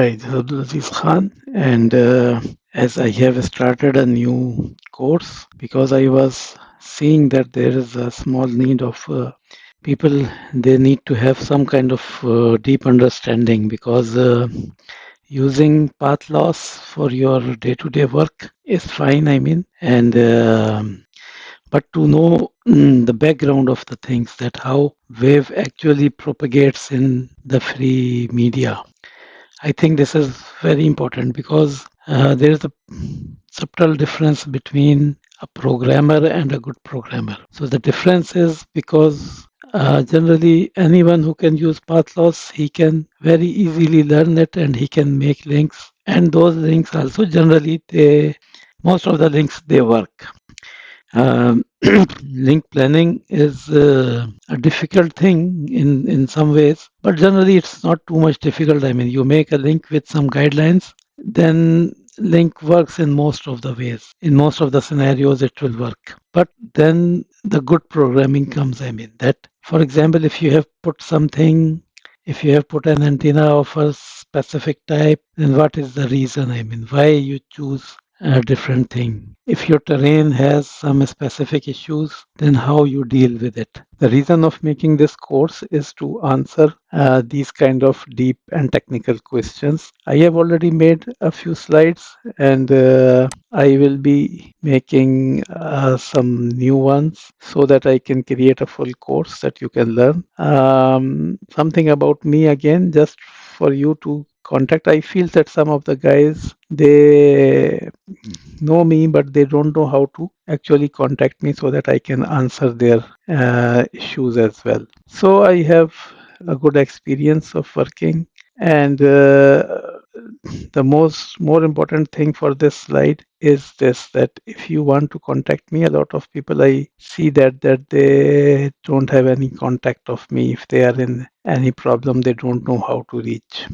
Hi, this is Abdulaziz Khan, and as I have started a new course because I was seeing that there is a small need of people, they need to have some kind of deep understanding because using path loss for your day-to-day work is fine, I mean, and but to know the background of the things, that how wave actually propagates in the free media. I think this is very important because there is a subtle difference between a programmer and a good programmer. So the difference is because generally anyone who can use path loss, he can very easily learn it and he can make links. And those links also generally most of the links they work. Um, link planning is a difficult thing in some ways, but generally it's not too much difficult. I mean, you make a link with some guidelines, then link works in most of the ways. In most of the scenarios, it will work. But then the good programming comes. I mean, that for example, if you have put something, if you have put an antenna of a specific type, then what is the reason? I mean, why you choose a different thing. If your terrain has some specific issues, then how you deal with it. The reason of making this course is to answer these kind of deep and technical questions. I have already made a few slides and I will be making some new ones so that I can create a full course that you can learn. Something about me again, just for you to contact. I feel that some of the guys, they know me, but they don't know how to actually contact me so that I can answer their issues as well. So I have a good experience of working, and the more important thing for this slide is this: that if you want to contact me, a lot of people I see that they don't have any contact of me. If they are in any problem, they don't know how to reach.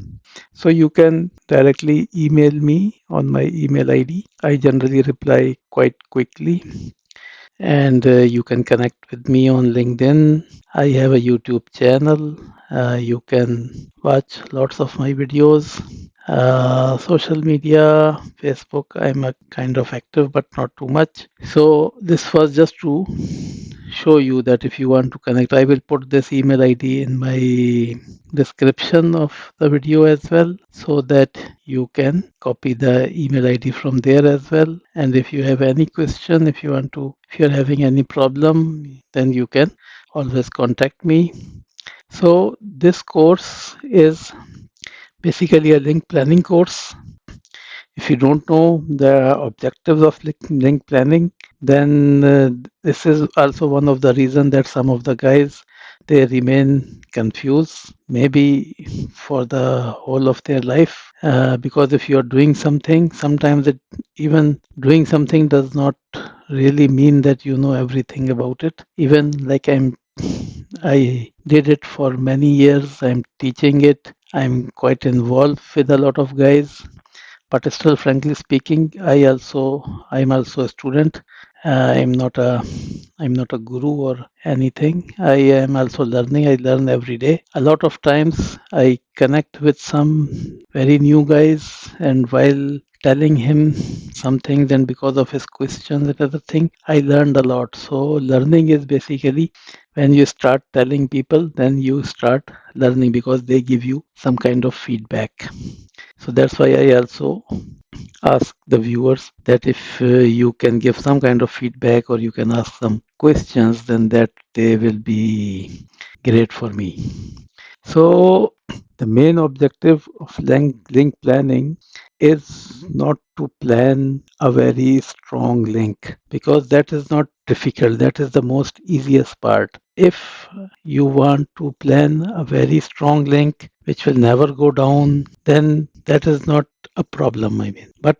So you can directly email me on my email ID. I generally reply quite quickly, and you can connect with me on LinkedIn. I have a YouTube channel. You can watch lots of my videos. Social media, Facebook, I'm a kind of active, but not too much. So this was just to show you that if you want to connect, I will put this email ID in my description of the video as well, so that you can copy the email ID from there as well. And if you have any question, if you're having any problem, then you can always contact me. So this course is basically a link planning course. If you don't know the objectives of link planning, then this is also one of the reasons that some of the guys, they remain confused, maybe for the whole of their life. Because if you're doing something, sometimes even doing something does not really mean that you know everything about it. Even like I did it for many years. I'm teaching it. I'm quite involved with a lot of guys, but still, frankly speaking, I'm also a student. I'm not a guru or anything. I am also learning. I learn every day. A lot of times I connect with some very new guys, and while telling him something, then because of his questions and other thing, I learned a lot. So learning is basically when you start telling people, then you start learning because they give you some kind of feedback. So that's why I also ask the viewers that if you can give some kind of feedback or you can ask some questions, then that they will be great for me. So the main objective of link planning is not to plan a very strong link, because that is not difficult. That is the most easiest part. If you want to plan a very strong link which will never go down, then that is not a problem, I mean. But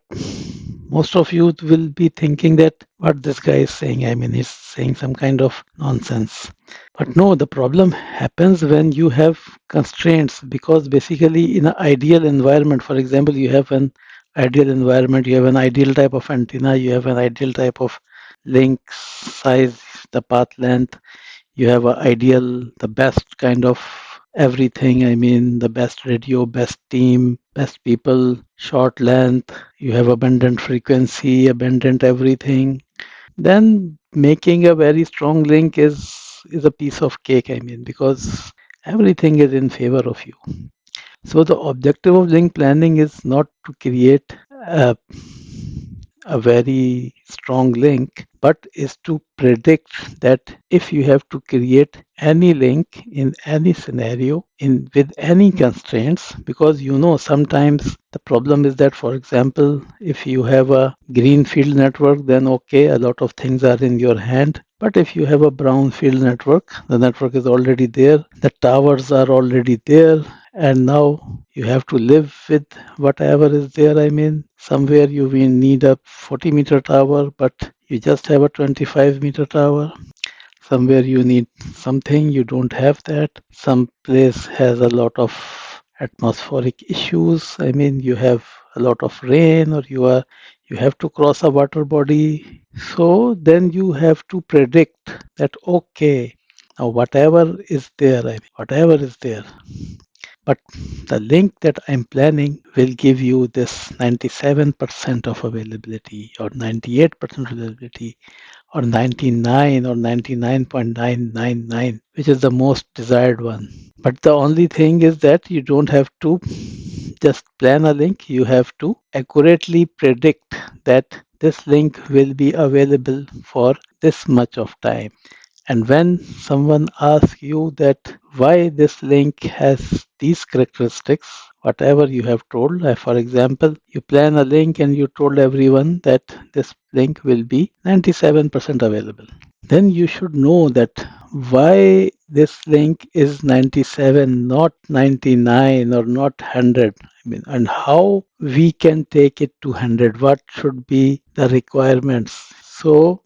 most of you will be thinking that what this guy is saying, I mean, he's saying some kind of nonsense. But no, the problem happens when you have constraints, because basically in an ideal environment, for example, you have an ideal environment, you have an ideal type of antenna, you have an ideal type of link size, the path length, you have the best kind of everything. I mean, the best radio, best team, best people, short length, you have abundant frequency, abundant everything. Then making a very strong link is a piece of cake, I mean, because everything is in favor of you. So the objective of link planning is not to create a, a very strong link, but is to predict that if you have to create any link in any scenario in with any constraints, because sometimes the problem is that, for example, if you have a greenfield network, then okay, a lot of things are in your hand. But if you have a brownfield network, the network is already there, the towers are already there, and now you have to live with whatever is there. I mean, somewhere you will need a 40-meter tower, but you just have a 25-meter tower. Somewhere you need something, you don't have that. Some place has a lot of atmospheric issues. I mean, you have a lot of rain, or you have to cross a water body. So then you have to predict that, okay, now whatever is there, whatever is there, but the link that I'm planning will give you this 97% of availability, or 98% availability, or 99, or 99.999, which is the most desired one. But the only thing is that you don't have to just plan a link, you have to accurately predict that this link will be available for this much of time. And when someone asks you that why this link has these characteristics, whatever you have told, for example, you plan a link and you told everyone that this link will be 97% available, then you should know that why this link is 97, not 99 or not 100. I mean, and how we can take it to 100. What should be the requirements? So,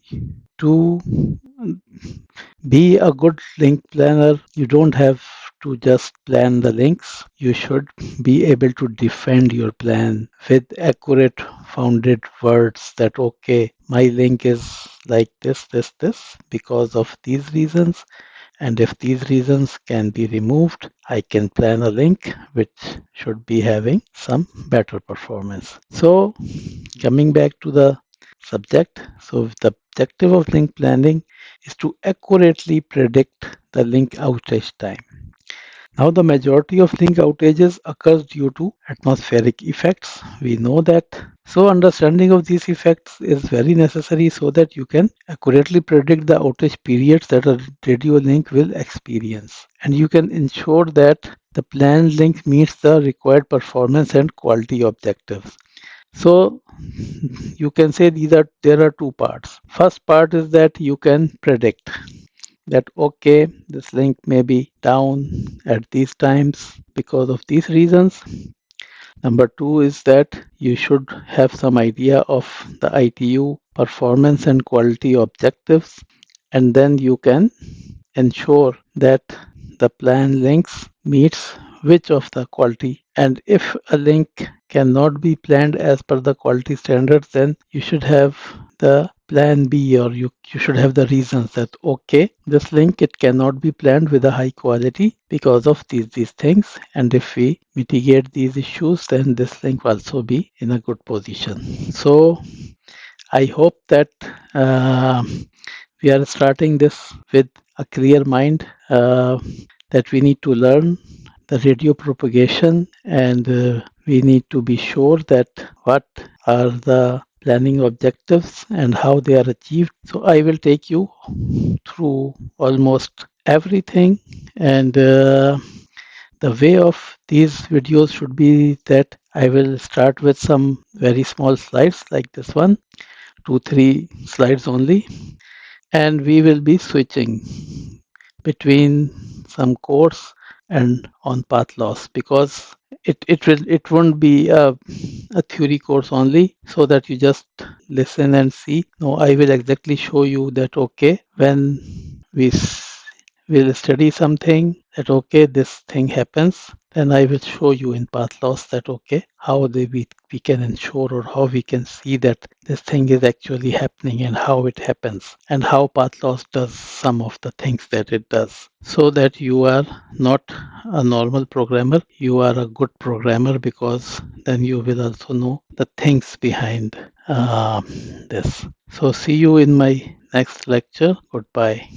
to be a good link planner, you don't have to just plan the links. You should be able to defend your plan with accurate founded words that, okay, my link is like this, because of these reasons. And if these reasons can be removed, I can plan a link which should be having some better performance. So, coming back to the subject, so the objective of link planning is to accurately predict the link outage time. Now, the majority of link outages occurs due to atmospheric effects. We know that. So, understanding of these effects is very necessary so that you can accurately predict the outage periods that a radio link will experience. And you can ensure that the planned link meets the required performance and quality objectives. So you can say there are two parts. First part is that you can predict that, okay, this link may be down at these times because of these reasons. Number two is that you should have some idea of the ITU performance and quality objectives, and then you can ensure that the plan links meets which of the quality. And if a link cannot be planned as per the quality standards, then you should have the plan B, or you should have the reasons that, okay, this link, it cannot be planned with a high quality because of these things, and if we mitigate these issues, then this link will also be in a good position. So I hope that we are starting this with a clear mind, that we need to learn the radio propagation, and we need to be sure that what are the planning objectives and how they are achieved. So I will take you through almost everything, and the way of these videos should be that I will start with some very small slides like this one, 2-3 slides only, and we will be switching between some course and on path loss, because it won't be a theory course only so that you just listen and see. No, I will exactly show you that, okay, when we will study something, that, okay, this thing happens, then I will show you in path loss that okay, how we can ensure or how we can see that this thing is actually happening and how it happens and how path loss does some of the things that it does. So that you are not a normal programmer, you are a good programmer because then you will also know the things behind this. So see you in my next lecture. Goodbye.